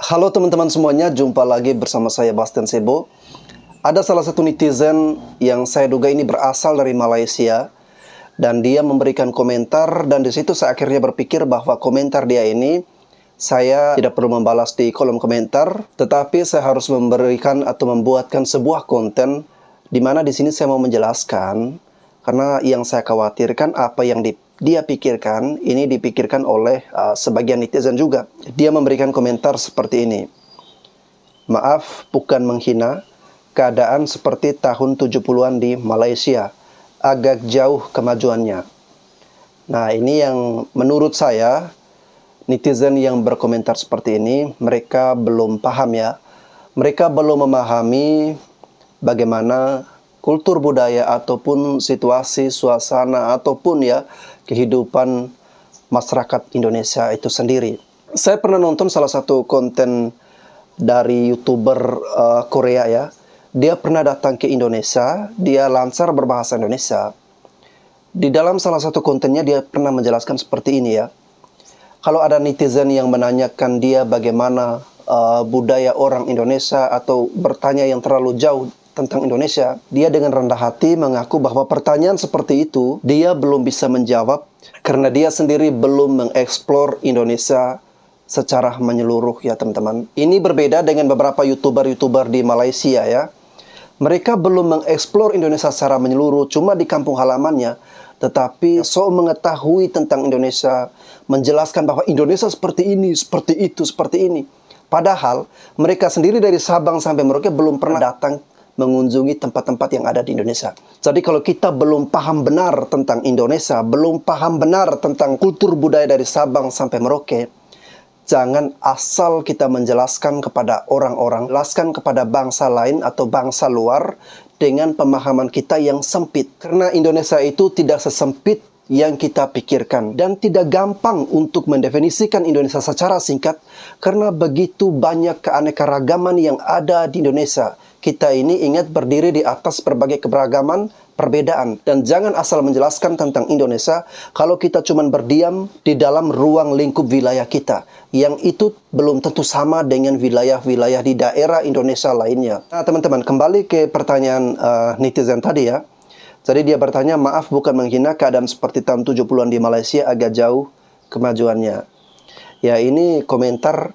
Halo teman-teman semuanya, jumpa lagi bersama saya Bastian Sebo. Ada salah satu netizen yang saya duga ini berasal dari Malaysia, dan dia memberikan komentar, dan di situ saya akhirnya berpikir bahwa komentar dia ini saya tidak perlu membalas di kolom komentar, tetapi saya harus memberikan atau membuatkan sebuah konten di mana di sini saya mau menjelaskan, karena yang saya khawatirkan apa yang dia pikirkan, ini dipikirkan oleh sebagian netizen juga. Dia memberikan komentar seperti ini. Maaf, bukan menghina, keadaan seperti tahun 70-an di Malaysia, agak jauh kemajuannya. Nah, ini yang menurut saya, netizen yang berkomentar seperti ini, mereka belum paham ya. Mereka belum memahami bagaimana kultur budaya ataupun situasi, suasana, ataupun ya kehidupan masyarakat Indonesia itu sendiri. Saya pernah nonton salah satu konten dari YouTuber Korea ya. Dia pernah datang ke Indonesia, dia lancar berbahasa Indonesia. Di dalam salah satu kontennya dia pernah menjelaskan seperti ini ya. Kalau ada netizen yang menanyakan dia bagaimana budaya orang Indonesia atau bertanya yang terlalu jauh tentang Indonesia, dia dengan rendah hati mengaku bahwa pertanyaan seperti itu dia belum bisa menjawab karena dia sendiri belum mengeksplor Indonesia secara menyeluruh ya teman-teman. Ini berbeda dengan beberapa YouTuber di Malaysia ya. Mereka belum mengeksplor Indonesia secara menyeluruh, cuma di kampung halamannya, tetapi so mengetahui tentang Indonesia, menjelaskan bahwa Indonesia seperti ini, seperti itu, seperti ini. Padahal mereka sendiri dari Sabang sampai Merauke belum pernah datang mengunjungi tempat-tempat yang ada di Indonesia. Jadi kalau kita belum paham benar tentang Indonesia, belum paham benar tentang kultur budaya dari Sabang sampai Merauke, jangan asal kita menjelaskan kepada orang-orang, jelaskan kepada bangsa lain atau bangsa luar dengan pemahaman kita yang sempit. Karena Indonesia itu tidak sesempit yang kita pikirkan, dan tidak gampang untuk mendefinisikan Indonesia secara singkat karena begitu banyak keanekaragaman yang ada di Indonesia. Kita ini ingat berdiri di atas berbagai keberagaman, perbedaan, dan jangan asal menjelaskan tentang Indonesia kalau kita cuma berdiam di dalam ruang lingkup wilayah kita, yang itu belum tentu sama dengan wilayah-wilayah di daerah Indonesia lainnya. Nah teman-teman, kembali ke pertanyaan netizen tadi ya. Jadi dia bertanya, maaf bukan menghina, keadaan seperti tahun 70-an di Malaysia agak jauh kemajuannya. Ya, ini komentar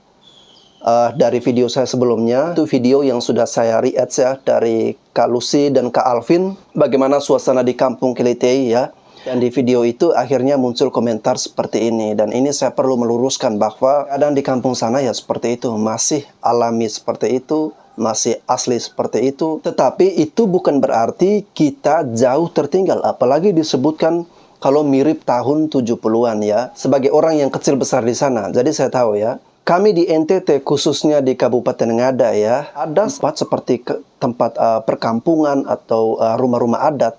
dari video saya sebelumnya. Itu video yang sudah saya react ya, dari Kak Lucy dan Kak Alvin, bagaimana suasana di kampung Kelitei ya. Dan di video itu akhirnya muncul komentar seperti ini. Dan ini saya perlu meluruskan bahwa keadaan di kampung sana ya seperti itu, masih alami seperti itu, masih asli seperti itu. Tetapi itu bukan berarti kita jauh tertinggal. Apalagi disebutkan kalau mirip tahun 70-an ya. Sebagai orang yang kecil besar di sana, jadi saya tahu ya. Kami di NTT, khususnya di Kabupaten Ngada ya, ada tempat seperti tempat perkampungan atau rumah-rumah adat.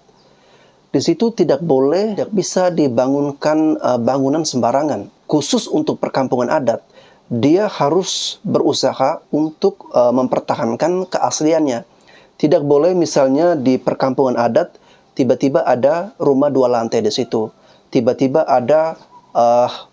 Di situ tidak bisa dibangunkan bangunan sembarangan. Khusus untuk perkampungan adat, dia harus berusaha untuk mempertahankan keasliannya. Tidak boleh misalnya di perkampungan adat, tiba-tiba ada rumah 2 lantai di situ. Tiba-tiba ada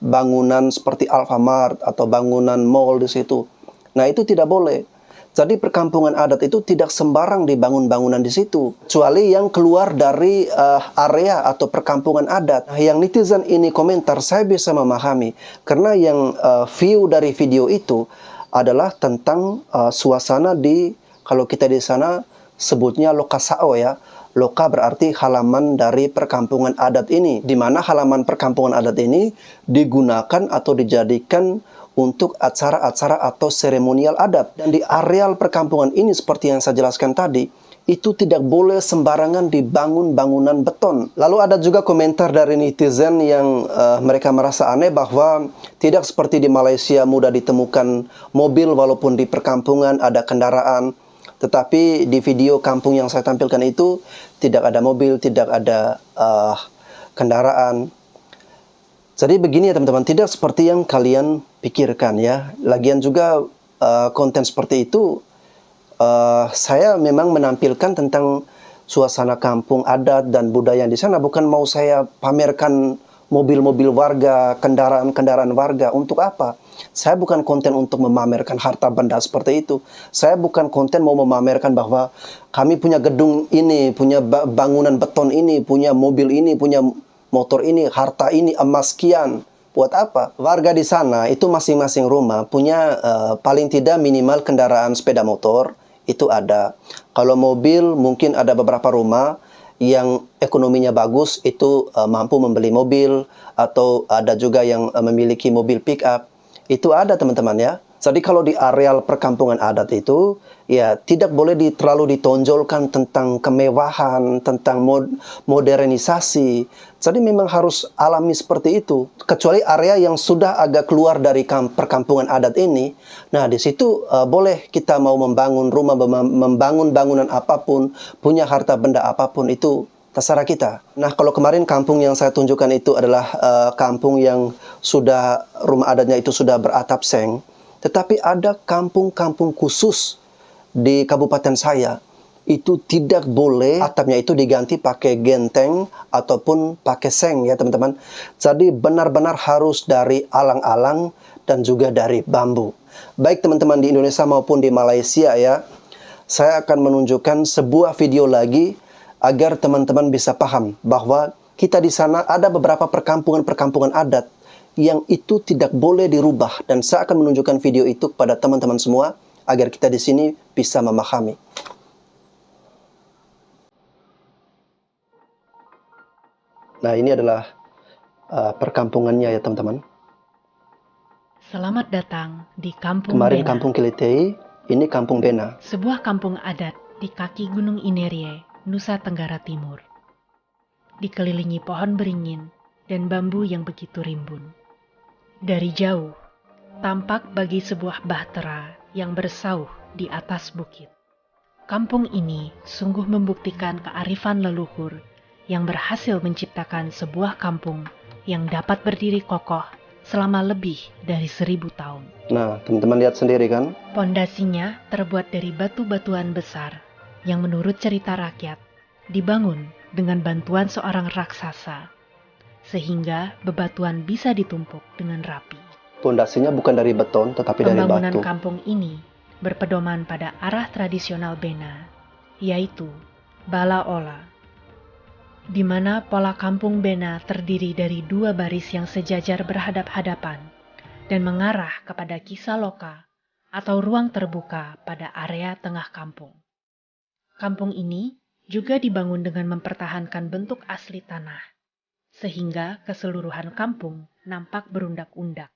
bangunan seperti Alfamart atau bangunan mall di situ. Nah, itu tidak boleh. Jadi perkampungan adat itu tidak sembarang dibangun bangunan di situ, kecuali yang keluar dari area atau perkampungan adat. Nah, yang netizen ini komentar saya bisa memahami, karena yang view dari video itu adalah tentang suasana di, kalau kita di sana sebutnya lokasao ya. Loka berarti halaman dari perkampungan adat ini, di mana halaman perkampungan adat ini digunakan atau dijadikan untuk acara-acara atau seremonial adat. Dan di areal perkampungan ini seperti yang saya jelaskan tadi, itu tidak boleh sembarangan dibangun bangunan beton. Lalu ada juga komentar dari netizen yang mereka merasa aneh bahwa tidak seperti di Malaysia mudah ditemukan mobil walaupun di perkampungan ada kendaraan. Tetapi di video kampung yang saya tampilkan itu tidak ada mobil, tidak ada kendaraan. Jadi begini ya teman-teman, tidak seperti yang kalian pikirkan ya. Lagian juga konten seperti itu saya memang menampilkan tentang suasana kampung adat dan budaya di sana. Bukan mau saya pamerkan mobil-mobil warga, kendaraan-kendaraan warga. Untuk apa? Saya bukan konten untuk memamerkan harta benda seperti itu. Saya bukan konten mau memamerkan bahwa kami punya gedung ini, punya bangunan beton ini, punya mobil ini, punya motor ini, harta ini, emas sekian. Buat apa? Warga di sana itu masing-masing rumah punya paling tidak minimal kendaraan sepeda motor itu ada. Kalau mobil mungkin ada beberapa rumah yang ekonominya bagus itu mampu membeli mobil, atau ada juga yang memiliki mobil pick up. Itu ada teman-teman ya. Jadi kalau di areal perkampungan adat itu, ya tidak boleh terlalu ditonjolkan tentang kemewahan, tentang modernisasi. Jadi memang harus alami seperti itu. Kecuali area yang sudah agak keluar dari perkampungan adat ini, nah di situ boleh kita mau membangun rumah, membangun bangunan apapun, punya harta benda apapun, itu terserah kita. Nah, kalau kemarin kampung yang saya tunjukkan itu adalah kampung yang sudah rumah adatnya itu sudah beratap seng. Tetapi ada kampung-kampung khusus di kabupaten saya. Itu tidak boleh atapnya itu diganti pakai genteng ataupun pakai seng ya teman-teman. Jadi benar-benar harus dari alang-alang dan juga dari bambu. Baik teman-teman di Indonesia maupun di Malaysia ya. Saya akan menunjukkan sebuah video lagi agar teman-teman bisa paham bahwa kita di sana ada beberapa perkampungan-perkampungan adat yang itu tidak boleh dirubah, dan saya akan menunjukkan video itu kepada teman-teman semua agar kita di sini bisa memahami. Nah, ini adalah perkampungannya ya teman-teman. Selamat datang di Kampung Kemarin Bena. Kampung Kilitei, ini Kampung Bena. Sebuah kampung adat di kaki Gunung Inerie, Nusa Tenggara Timur. Dikelilingi pohon beringin dan bambu yang begitu rimbun. Dari jauh, tampak bagi sebuah bahtera yang bersauh di atas bukit. Kampung ini sungguh membuktikan kearifan leluhur yang berhasil menciptakan sebuah kampung yang dapat berdiri kokoh selama lebih dari 1000 tahun. Nah, teman-teman lihat sendiri kan? Pondasinya terbuat dari batu-batuan besar yang menurut cerita rakyat dibangun dengan bantuan seorang raksasa, sehingga bebatuan bisa ditumpuk dengan rapi. Pondasinya bukan dari beton, tetapi dari batu. Pembangunan kampung ini berpedoman pada arah tradisional Bena, yaitu Bala Ola, di mana pola kampung Bena terdiri dari 2 baris yang sejajar berhadap-hadapan dan mengarah kepada Kisaloka atau ruang terbuka pada area tengah kampung. Kampung ini juga dibangun dengan mempertahankan bentuk asli tanah, sehingga keseluruhan kampung nampak berundak-undak.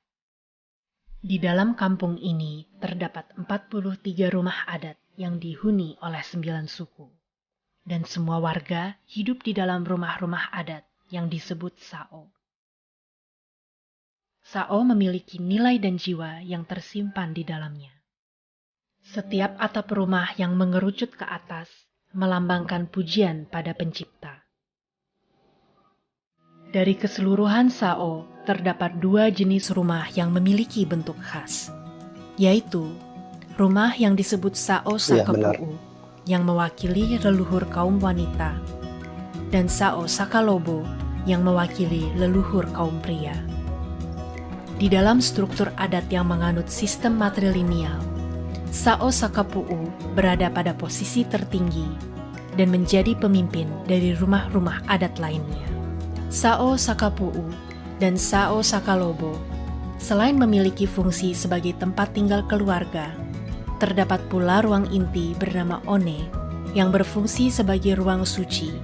Di dalam kampung ini terdapat 43 rumah adat yang dihuni oleh 9 suku. Dan semua warga hidup di dalam rumah-rumah adat yang disebut Sao. Sao memiliki nilai dan jiwa yang tersimpan di dalamnya. Setiap atap rumah yang mengerucut ke atas melambangkan pujian pada pencipta. Dari keseluruhan Sao, terdapat 2 jenis rumah yang memiliki bentuk khas, yaitu rumah yang disebut Sao Sakapuu, yang mewakili leluhur kaum wanita, dan Sao Sakalobo yang mewakili leluhur kaum pria. Di dalam struktur adat yang menganut sistem matrilineal, Sao Sakapuu berada pada posisi tertinggi dan menjadi pemimpin dari rumah-rumah adat lainnya. Sao Sakapuu dan Sao Sakalobo selain memiliki fungsi sebagai tempat tinggal keluarga, terdapat pula ruang inti bernama One yang berfungsi sebagai ruang suci,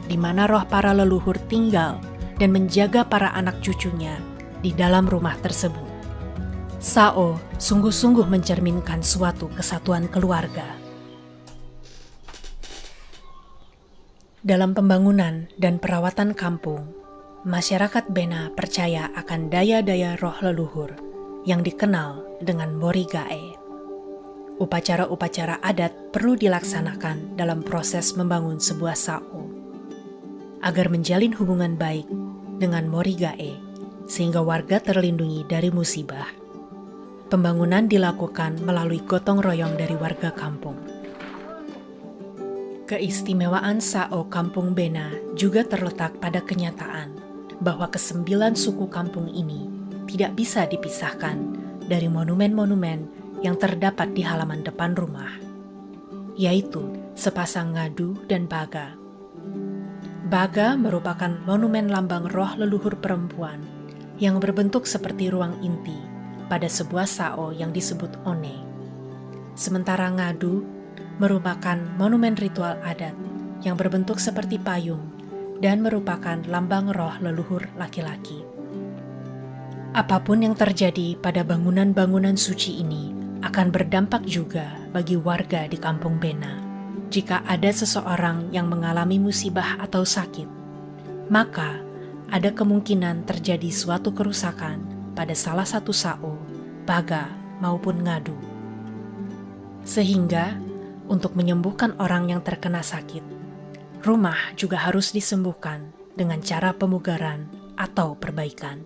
di mana roh para leluhur tinggal dan menjaga para anak cucunya di dalam rumah tersebut. Sao sungguh-sungguh mencerminkan suatu kesatuan keluarga. Dalam pembangunan dan perawatan kampung, masyarakat Bena percaya akan daya-daya roh leluhur yang dikenal dengan Morigae. Upacara-upacara adat perlu dilaksanakan dalam proses membangun sebuah Sao, agar menjalin hubungan baik dengan Morigae, sehingga warga terlindungi dari musibah. Pembangunan dilakukan melalui gotong royong dari warga kampung. Keistimewaan Sao Kampung Bena juga terletak pada kenyataan bahwa ke-9 suku kampung ini tidak bisa dipisahkan dari monumen-monumen yang terdapat di halaman depan rumah, yaitu sepasang ngadu dan baga. Baga merupakan monumen lambang roh leluhur perempuan yang berbentuk seperti ruang inti pada sebuah sao yang disebut one. Sementara ngadu merupakan monumen ritual adat yang berbentuk seperti payung dan merupakan lambang roh leluhur laki-laki. Apapun yang terjadi pada bangunan-bangunan suci ini akan berdampak juga bagi warga di Kampung Bena. Jika ada seseorang yang mengalami musibah atau sakit, maka ada kemungkinan terjadi suatu kerusakan pada salah satu sao, baga, maupun ngadu. Sehingga, untuk menyembuhkan orang yang terkena sakit, rumah juga harus disembuhkan dengan cara pemugaran atau perbaikan.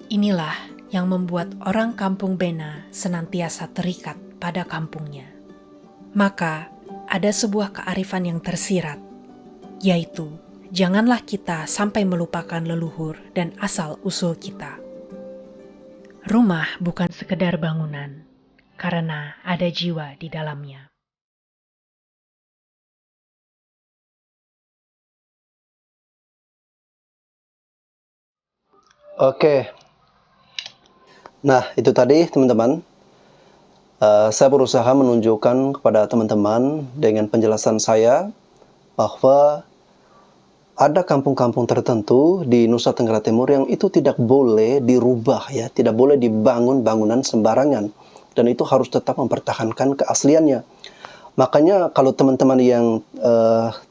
Inilah yang membuat orang Kampung Bena senantiasa terikat pada kampungnya. Maka, ada sebuah kearifan yang tersirat, yaitu janganlah kita sampai melupakan leluhur dan asal-usul kita. Rumah bukan sekedar bangunan, karena ada jiwa di dalamnya. Oke. Nah, itu tadi teman-teman. Saya berusaha menunjukkan kepada teman-teman dengan penjelasan saya bahwa ada kampung-kampung tertentu di Nusa Tenggara Timur yang itu tidak boleh dirubah ya, tidak boleh dibangun bangunan sembarangan, dan itu harus tetap mempertahankan keasliannya. Makanya kalau teman-teman yang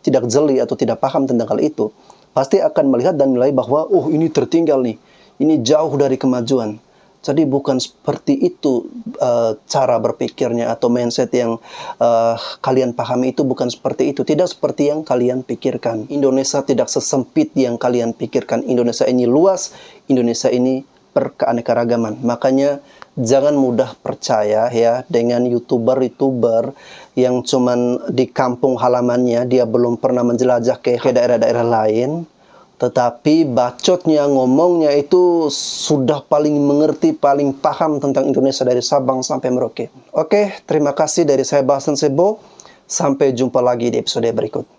tidak jeli atau tidak paham tentang hal itu, pasti akan melihat dan menilai bahwa ini tertinggal nih, ini jauh dari kemajuan. Jadi bukan seperti itu cara berpikirnya atau mindset yang kalian pahami, itu bukan seperti itu. Tidak seperti yang kalian pikirkan. Indonesia tidak sesempit yang kalian pikirkan. Indonesia ini luas, Indonesia ini berkeanekaragaman. Makanya jangan mudah percaya ya dengan YouTuber yang cuman di kampung halamannya, dia belum pernah menjelajah ke daerah-daerah lain. Tetapi bacotnya, ngomongnya itu sudah paling mengerti, paling paham tentang Indonesia dari Sabang sampai Merauke. Oke, terima kasih dari saya Bastian Sebo. Sampai jumpa lagi di episode berikut.